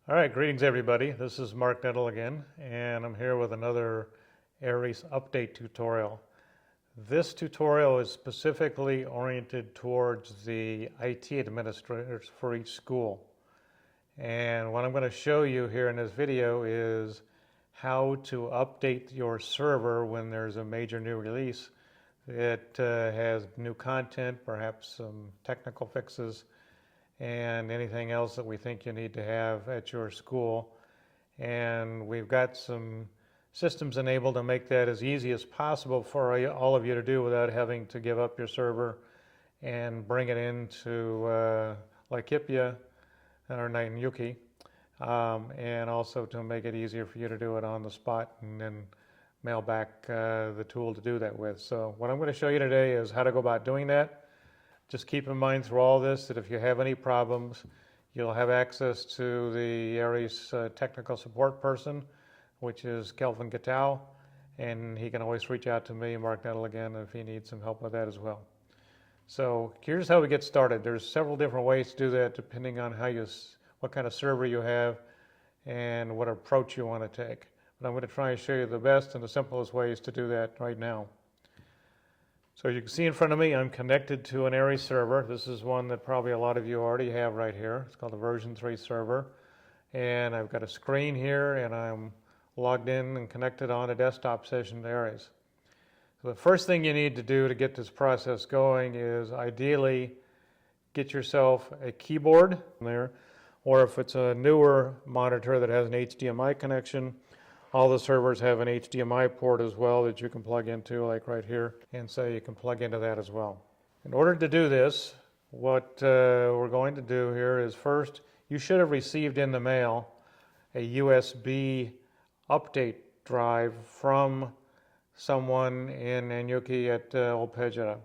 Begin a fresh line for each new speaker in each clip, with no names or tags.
All right, greetings everybody. This is Mark Nettle again, and I'm here with another ARES update tutorial. This tutorial is specifically oriented towards the IT administrators for each school. And what I'm going to show you here in this video is how to update your server when there's a major new release that has new content, perhaps some technical fixes, and anything else that we think you need to have at your school. And we've got some systems enabled to make that as easy as possible for all of you to do without having to give up your server and bring it into Laikipia or Nanyuki, and also to make it easier for you to do it on the spot and then mail back the tool to do that with. So what I'm going to show you today is how to go about doing that. Just keep in mind through all this that if you have any problems, you'll have access to the ARES technical support person, which is Kelvin Gatau, and he can always reach out to me, Mark Nettle again, if he needs some help with that as well. So here's how we get started. There's several different ways to do that depending on what kind of server you have and what approach you want to take. But I'm going to try and show you the best and the simplest ways to do that right now. So you can see in front of me, I'm connected to an ARES server. This is one that probably a lot of you already have right here. It's called a version 3 server. And I've got a screen here, and I'm logged in and connected on a desktop session to ARES. So the first thing you need to do to get this process going is ideally get yourself a keyboard there, or if it's a newer monitor that has an HDMI connection, all the servers have an HDMI port as well that you can plug into, like right here, and so you can plug into that as well. In order to do this, what we're going to do here is first, you should have received in the mail a USB update drive from someone in Nanyuki at Olpejara.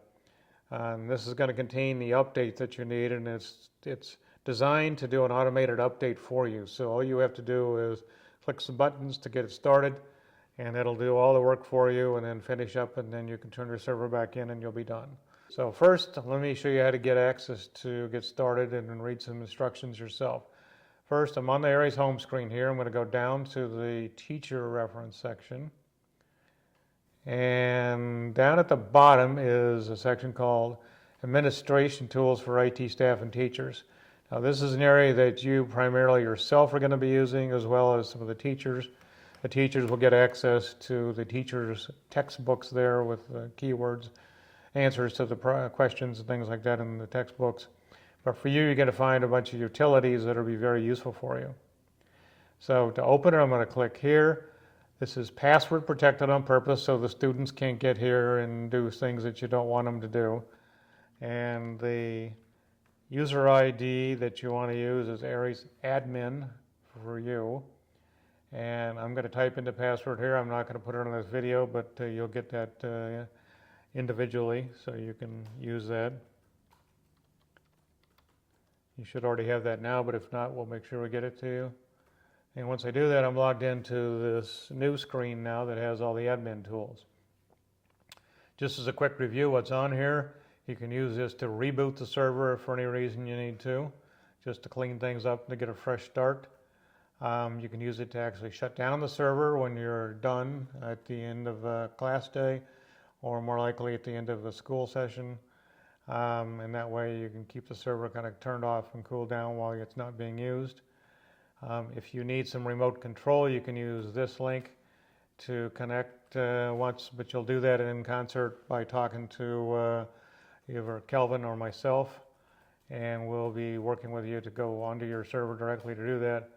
And this is going to contain the update that you need, and it's designed to do an automated update for you. So all you have to do is click some buttons to get it started, and it'll do all the work for you and then finish up, and then you can turn your server back in and you'll be done. So first, let me show you how to get access to get started and read some instructions yourself. First, I'm on the ARES home screen here. I'm going to go down to the teacher reference section. And down at the bottom is a section called Administration Tools for IT Staff and Teachers. Now this is an area that you primarily yourself are going to be using, as well as some of the teachers. The teachers will get access to the teachers' textbooks there with keywords, answers to the questions and things like that in the textbooks. But for you, you're going to find a bunch of utilities that will be very useful for you. So to open it, I'm going to click here. This is password protected on purpose, so the students can't get here and do things that you don't want them to do. And the user ID that you want to use is ARES admin for you. And I'm going to type in the password here. I'm not going to put it on this video, but you'll get that individually, so you can use that. You should already have that now, but if not, we'll make sure we get it to you. And once I do that, I'm logged into this new screen now that has all the admin tools. Just as a quick review, what's on here, you can use this to reboot the server if for any reason you need to, just to clean things up to get a fresh start. You can use it to actually shut down the server when you're done at the end of a class day, or more likely at the end of a school session. And that way you can keep the server kind of turned off and cool down while it's not being used. If you need some remote control, you can use this link to connect once, but you'll do that in concert by talking to either Kelvin or myself, and we'll be working with you to go onto your server directly to do that.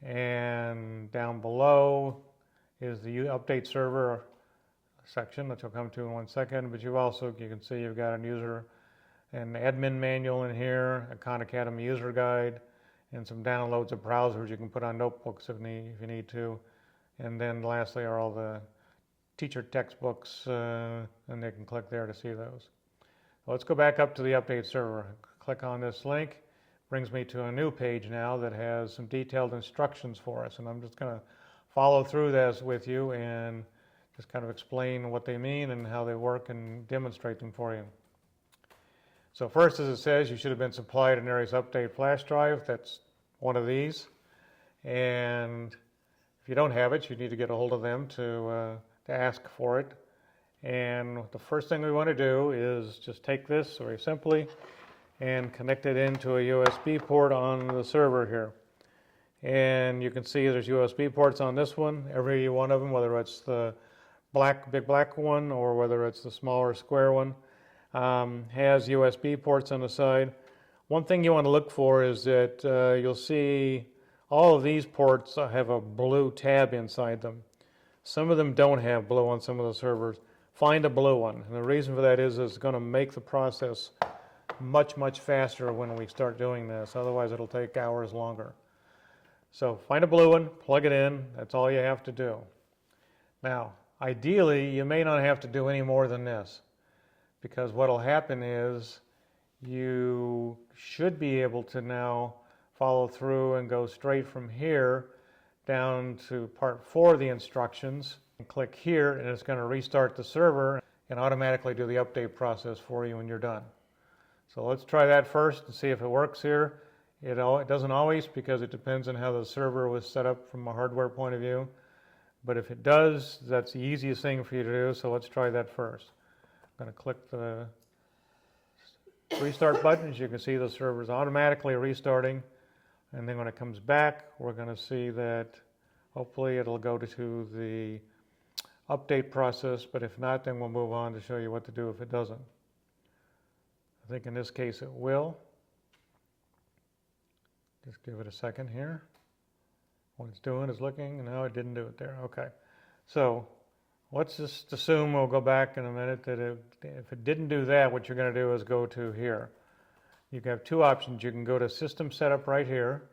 And down below is the update server section that you'll come to in 1 second, but you can see you've got an admin manual in here, a Khan Academy user guide, and some downloads of browsers you can put on notebooks if you need to. And then lastly are all the teacher textbooks, and they can click there to see those. Let's go back up to the update server. Click on this link. Brings me to a new page now that has some detailed instructions for us. And I'm just going to follow through this with you and just kind of explain what they mean and how they work and demonstrate them for you. So first, as it says, you should have been supplied an ARES update flash drive. That's one of these. And if you don't have it, you need to get a hold of them to ask for it. And the first thing we want to do is just take this very simply and connect it into a USB port on the server here. And you can see there's USB ports on this one. Every one of them, whether it's the big black one or whether it's the smaller square one, has USB ports on the side. One thing you want to look for is that you'll see all of these ports have a blue tab inside them. Some of them don't have blue on some of the servers. Find a blue one. And the reason for that is it's going to make the process much, much faster when we start doing this. Otherwise, it'll take hours longer. So find a blue one, plug it in. That's all you have to do. Now, ideally, you may not have to do any more than this, because what will happen is you should be able to now follow through and go straight from here down to part 4 of the instructions and click here, and it's going to restart the server and automatically do the update process for you when you're done. So let's try that first and see if it works here. It doesn't always, because it depends on how the server was set up from a hardware point of view. But if it does, that's the easiest thing for you to do, so let's try that first. I'm going to click the restart button. As you can see, the server is automatically restarting. And then when it comes back, we're going to see that hopefully it'll go to the update process, but if not, then we'll move on to show you what to do if it doesn't. I think in this case it will. Just give it a second here. What it's doing is looking. No, it didn't do it there. Okay. So let's just assume, we'll go back in a minute, that if it didn't do that, what you're going to do is go to here. You have 2 options. You can go to System Setup right here.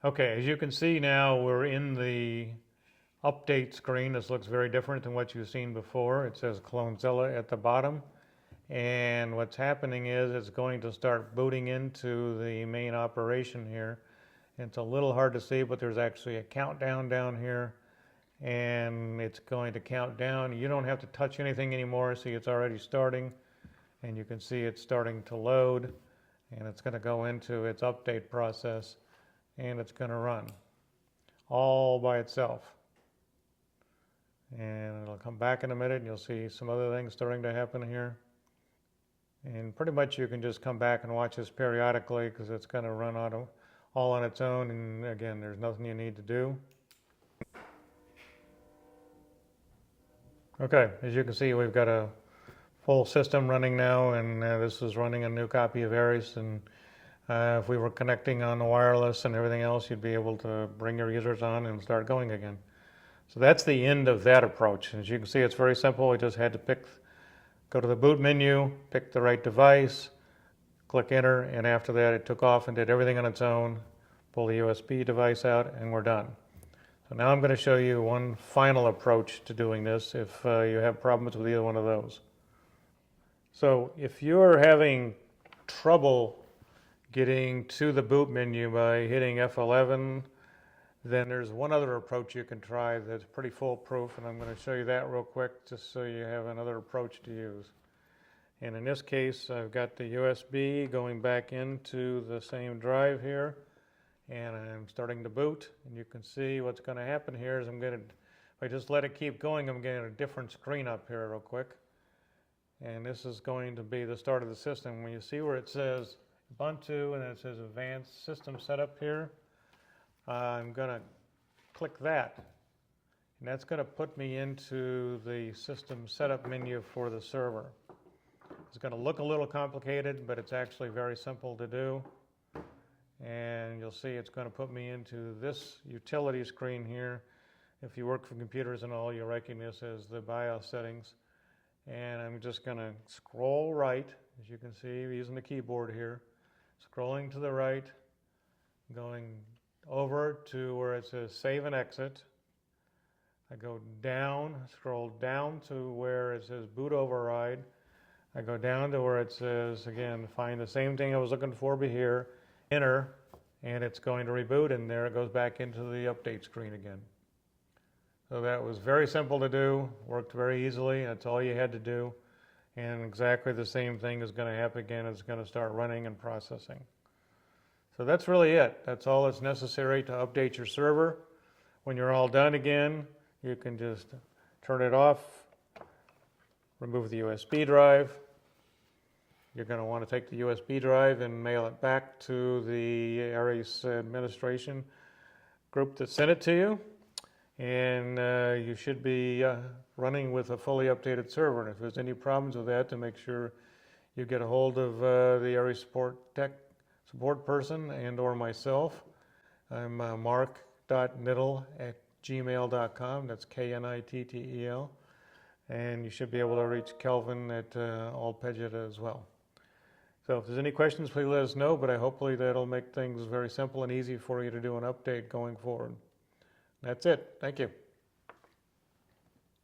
Okay, as you can see now, we're in the update screen. This looks very different than what you've seen before. It says Clonezilla at the bottom. And what's happening is it's going to start booting into the main operation here. It's a little hard to see, but there's actually a countdown down here. And it's going to count down. You don't have to touch anything anymore. See, it's already starting. And you can see it's starting to load. And it's going to go into its update process. And it's going to run all by itself. And it'll come back in a minute and you'll see some other things starting to happen here. And pretty much you can just come back and watch this periodically, because it's going to run all on its own. And again, there's nothing you need to do. Okay, as you can see, we've got a full system running now, and this is running a new copy of ARES. And if we were connecting on the wireless and everything else, you'd be able to bring your users on and start going again. So that's the end of that approach. As you can see, it's very simple. We just had to go to the boot menu, pick the right device, click enter, and after that it took off and did everything on its own, pull the USB device out, and we're done. So now I'm going to show you one final approach to doing this if you have problems with either one of those. So if you're having trouble getting to the boot menu by hitting F11, then there's one other approach you can try that's pretty foolproof, and I'm going to show you that real quick just so you have another approach to use. And in this case, I've got the USB going back into the same drive here, and I'm starting to boot. And you can see what's going to happen here is if I just let it keep going, I'm getting a different screen up here real quick. And this is going to be the start of the system. When you see where it says Ubuntu and then it says Advanced System Setup here, I'm going to click that. And that's going to put me into the System Setup menu for the server. It's going to look a little complicated, but it's actually very simple to do. And you'll see it's going to put me into this utility screen here. If you work for computers and all, you'll recognize this as the BIOS settings. And I'm just going to scroll right, as you can see, using the keyboard here. Scrolling to the right, going over to where it says Save and Exit. I go down, scroll down to where it says Boot Override. I go down to where it says, again, find the same thing I was looking for here, Enter, and it's going to reboot, and there it goes back into the update screen again. So that was very simple to do, worked very easily, that's all you had to do, and exactly the same thing is going to happen again. It's going to start running and processing. So that's really it. That's all that's necessary to update your server. When you're all done again, you can just turn it off, remove the USB drive. You're going to want to take the USB drive and mail it back to the ARES administration group that sent it to you. And you should be running with a fully updated server. And if there's any problems with that, to make sure you get a hold of the ARES tech support person and or myself. I'm mark.nittel@gmail.com. That's Knittel. And you should be able to reach Kelvin at Alpegida as well. So if there's any questions, please let us know, but hopefully that'll make things very simple and easy for you to do an update going forward. That's it. Thank you.